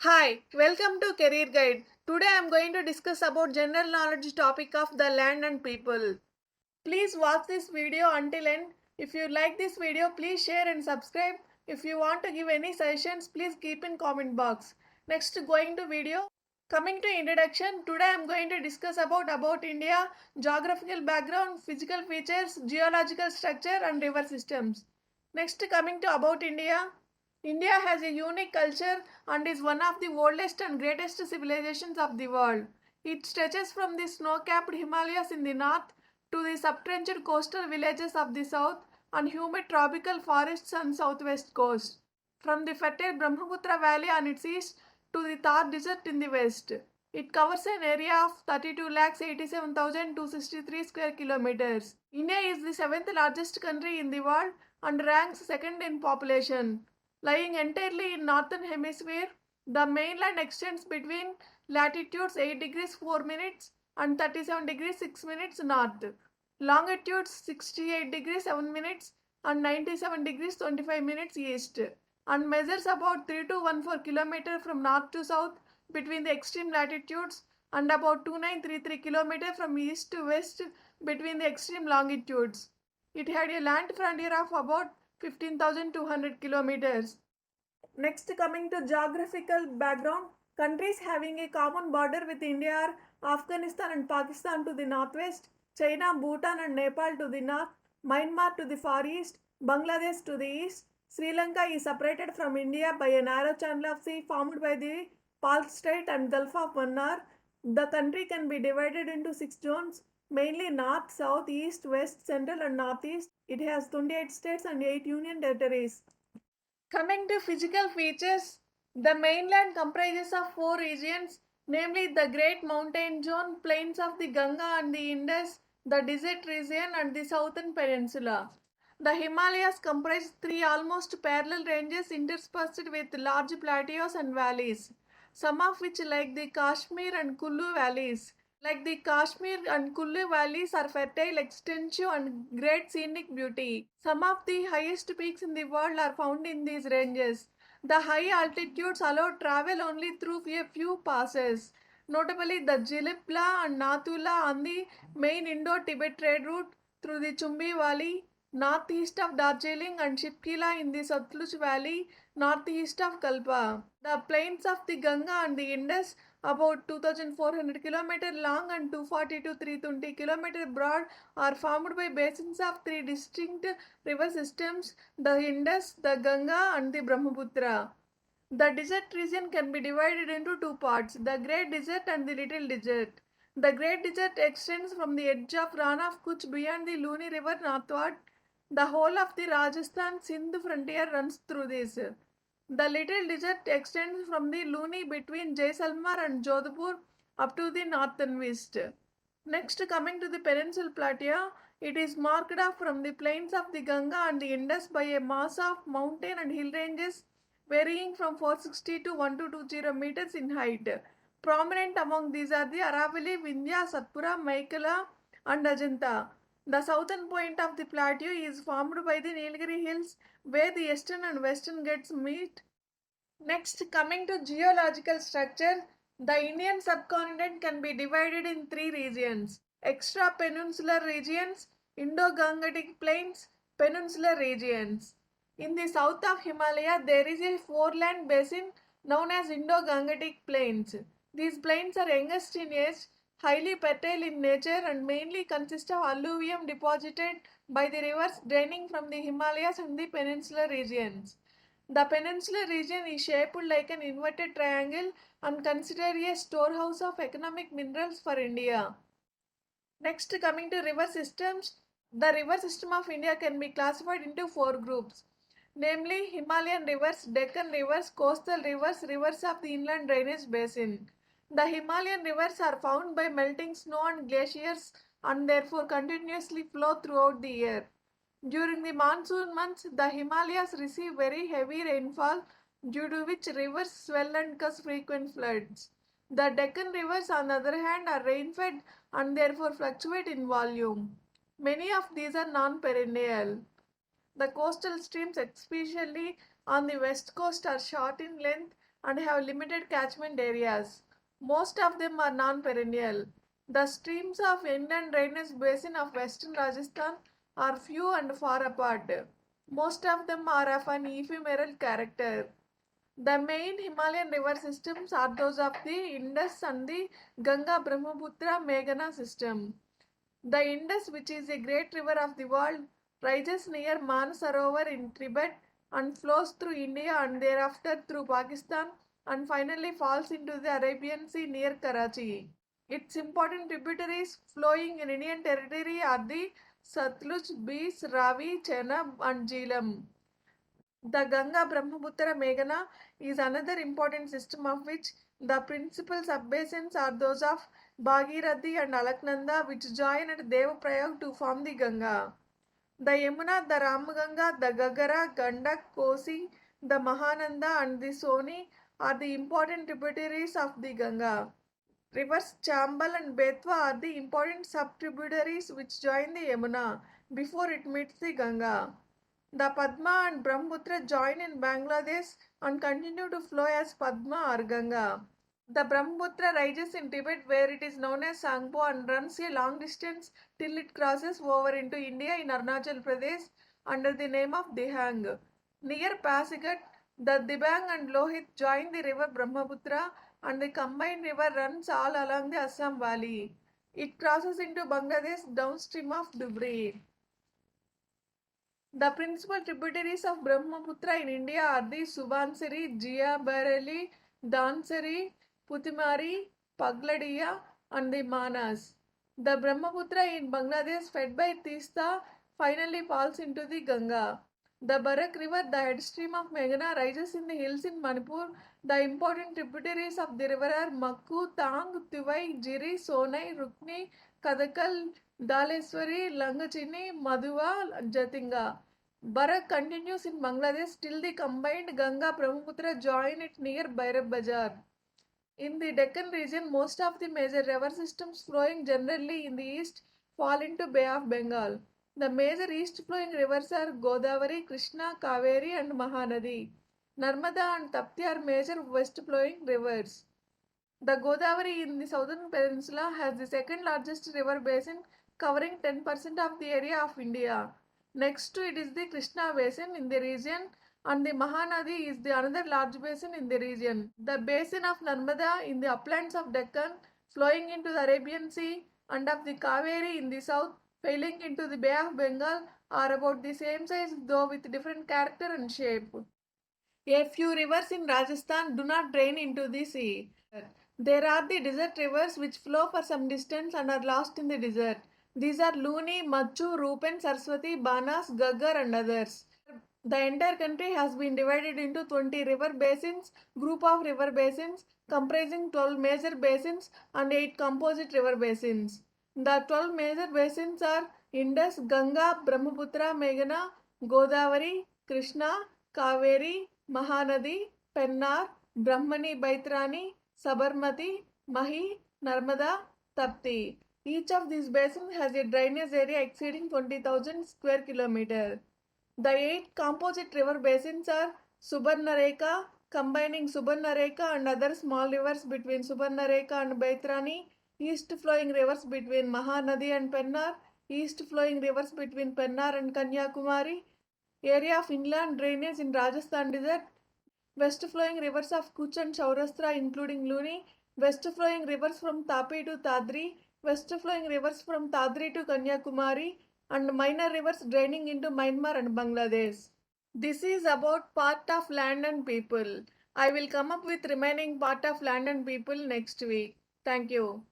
Hi, welcome to Career Guide. Today I am going to discuss about general knowledge topic of the land and people. Please watch this video until end. If you like this video, please share and subscribe. If you want to give any suggestions, please keep in comment box. Next, going to video. Coming to introduction, today I am going to discuss about India, geographical background, physical features, geological structure and river systems. Next, coming to about India. India has a unique culture and is one of the oldest and greatest civilizations of the world. It stretches from the snow-capped Himalayas in the north to the subtrenched coastal villages of the south and humid tropical forests on southwest coast. From the fertile Brahmaputra Valley on its east to the Thar Desert in the west. It covers an area of 32,87,263 square kilometers. India is the seventh largest country in the world and ranks second in population. Lying entirely in northern hemisphere, the mainland extends between latitudes 8 degrees 4 minutes and 37 degrees 6 minutes north, longitudes 68 degrees 7 minutes and 97 degrees 25 minutes east, and measures about 3 to 14 km from north to south between the extreme latitudes and about 2933 km from east to west between the extreme longitudes. It had a land frontier of about 15,200 kilometers. Next, coming to geographical background, countries having a common border with India are Afghanistan and Pakistan to the northwest, China, Bhutan and Nepal to the north, Myanmar to the far east, Bangladesh to the east. Sri Lanka is separated from India by a narrow channel of sea formed by the Palk Strait and Gulf of Mannar. The country can be divided into six zones, mainly north, south, east, west, central and northeast. It has 28 states and 8 union territories. Coming to physical features, the mainland comprises of four regions, namely the Great Mountain Zone, plains of the Ganga and the Indus, the desert region and the southern peninsula. The Himalayas comprise three almost parallel ranges interspersed with large plateaus and valleys, some of which like the Kashmir and Kullu valleys are fertile, extensive and great scenic beauty. Some of the highest peaks in the world are found in these ranges. The high altitudes allow travel only through a few passes, notably the Jilipla and Nathula on the main Indo-Tibet trade route through the Chumbi Valley, northeast of Darjeeling, and Shipkila in the Satluj Valley, northeast of Kalpa. The plains of the Ganga and the Indus, about 2,400 km long and 240 to 320 km broad, are formed by basins of three distinct river systems, the Indus, the Ganga, and the Brahmaputra. The desert region can be divided into two parts, the Great Desert and the Little Desert. The Great Desert extends from the edge of Rann of Kutch beyond the Luni River northward. The whole of the Rajasthan Sindh frontier runs through this. The Little Desert extends from the Luni between Jaisalmer and Jodhpur up to the northern west. Next, coming to the Peninsula Plateau, it is marked off from the plains of the Ganga and the Indus by a mass of mountain and hill ranges varying from 460 to 1220 meters in height. Prominent among these are the Aravalli, Vindhya, Satpura, Maikala, and Ajanta. The southern point of the plateau is formed by the Nilgiri Hills, where the eastern and western Ghats meet. Next, coming to geological structure, the Indian subcontinent can be divided in three regions: extra-peninsular regions, Indo-Gangetic plains, peninsular regions. In the south of Himalaya, there is a foreland basin known as Indo-Gangetic plains. These plains are youngest in age, highly fertile in nature, and mainly consist of alluvium deposited by the rivers draining from the Himalayas and the peninsular regions. The peninsular region is shaped like an inverted triangle and considered a storehouse of economic minerals for India. Next, coming to river systems, the river system of India can be classified into four groups, namely Himalayan rivers, Deccan rivers, coastal rivers, rivers of the inland drainage basin. The Himalayan rivers are found by melting snow and glaciers and therefore continuously flow throughout the year. During the monsoon months, the Himalayas receive very heavy rainfall, due to which rivers swell and cause frequent floods. The Deccan rivers, on the other hand, are rain-fed and therefore fluctuate in volume. Many of these are non-perennial. The coastal streams, especially on the west coast, are short in length and have limited catchment areas. Most of them are non-perennial. The streams of inland drainage basin of western Rajasthan are few and far apart. Most of them are of an ephemeral character. The main Himalayan river systems are those of the Indus and the Ganga Brahmaputra Meghna system. The Indus, which is a great river of the world, rises near Manasarovar in Tibet and flows through India and thereafter through Pakistan and finally falls into the Arabian Sea near Karachi. Its important tributaries flowing in Indian territory are the Satluj, Beas, Ravi, Chenab and Jhelum. The Ganga Brahmaputra Meghna is another important system of which the principal subbasins are those of Bhagirathi and Alaknanda, which join at Devaprayag to form the Ganga. The Yamuna, the Ramganga, the Gagara, Gandak, Kosi, the Mahananda and the Soni are the important tributaries of the Ganga. Rivers Chambal and Betwa are the important sub-tributaries which join the Yamuna before it meets the Ganga. The Padma and Brahmaputra join in Bangladesh and continue to flow as Padma or Ganga. The Brahmaputra rises in Tibet where it is known as Sangpo and runs a long distance till it crosses over into India in Arunachal Pradesh under the name of Dihang. Near Pasigat, the Dibang and Lohit join the river Brahmaputra and the combined river runs all along the Assam Valley. It crosses into Bangladesh downstream of Dhubri. The principal tributaries of Brahmaputra in India are the Subansiri, Jia Bareli, Dansari, Putimari, Pagladiya, and the Manas. The Brahmaputra in Bangladesh, fed by Tista, finally falls into the Ganga. The Barak River, the headstream of Meghna, rises in the hills in Manipur. The important tributaries of the river are Makku, Tang, Tivai, Jiri, Sonai, Rukni, Kadakal, Daleswari, Langachini, Madhuva, Jatinga. Barak continues in Bangladesh till the combined Ganga Brahmaputra join it near Bhairab Bazar. In the Deccan region, most of the major river systems flowing generally in the east fall into Bay of Bengal. The major east flowing rivers are Godavari, Krishna, Kaveri and Mahanadi. Narmada and Tapti are major west flowing rivers. The Godavari in the southern peninsula has the second largest river basin covering 10% of the area of India. Next to it is the Krishna basin in the region and the Mahanadi is the another large basin in the region. The basin of Narmada in the uplands of Deccan flowing into the Arabian Sea and of the Kaveri in the south failing into the Bay of Bengal are about the same size though with different character and shape. A few rivers in Rajasthan do not drain into the sea. There are the desert rivers which flow for some distance and are lost in the desert. These are Luni, Machu, Rupen, Saraswati, Banas, Gaggar and others. The entire country has been divided into 20 river basins, group of river basins comprising 12 major basins and 8 composite river basins. The 12 major basins are Indus, Ganga, Brahmaputra, Meghna, Godavari, Krishna, Kaveri, Mahanadi, Pennar, Brahmani, Baitrani, Sabarmati, Mahi, Narmada, Tapti. Each of these basins has a drainage area exceeding 20,000 square kilometers. The 8 composite river basins are Subarnareka, combining Subarnareka and other small rivers between Subarnareka and Baitrani, east flowing rivers between Mahanadi and Pennar, east flowing rivers between Pennar and Kanyakumari, area of inland drainage in Rajasthan desert, west flowing rivers of Kuch and Saurashtra including Luni, west flowing rivers from Tapi to Tadri, west flowing rivers from Tadri to Kanyakumari, and minor rivers draining into Myanmar and Bangladesh. This is about part of land and people. I will come up with remaining part of land and people next week. Thank you.